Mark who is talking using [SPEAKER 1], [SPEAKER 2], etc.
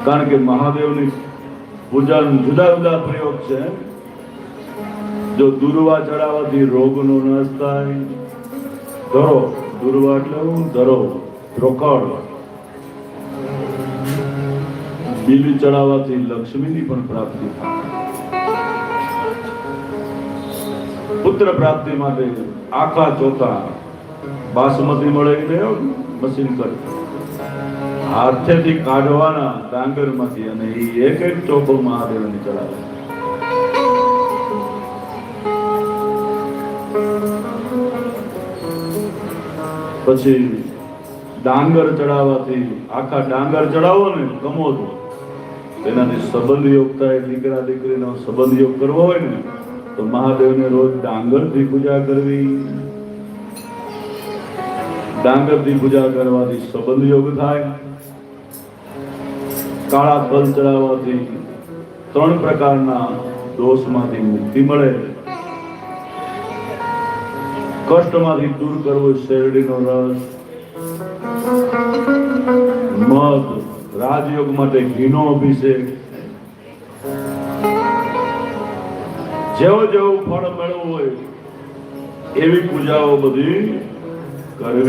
[SPEAKER 1] કારણ કે મહાદેવની પૂજા જુદા જુદા પ્રયોગ છે. જો દુર્વા ચડાવવાથી રોગનો નાશ થાય. ધરો, દુર્વા એટલે હું ધરો, રોકડ. બીલી ચડાવવાથી લક્ષ્મીની પણ પ્રાપ્તિ થાય. પુત્ર પ્રાપ્તિ માટે આખા ચોખા બાસમતી મળે મશીન કરી હાથેથી કાઢવાના ડાંગરમાંથી, અને એ એક એક ચોખો મહાદેવને ચડાવે. પછી ડાંગર ચડાવવાથી, આખા ડાંગર ચડાવો ને કમોદ, એનાથી સંબંધ યોગ થાય. દીકરા દીકરીનો સંબંધ યોગ કરવો હોય ને તો મહાદેવને રોજ ડાંગરથી પૂજા કરવી. ડાંગરથી પૂજા કરવાથી સંબંધ યોગ થાય. કાળા ફળ ચડાવવાથી 3 પ્રકારના દોષમાંથી મુક્તિ મળે. કષ્ટમાંથી દૂર કરવો શેરડીનો રસ, મધ, રાજયોગ માટે ઘીનો અભિષેક. જેવો જેવું ફળ મેળવવું હોય એવી પૂજાઓ બધી કરવી.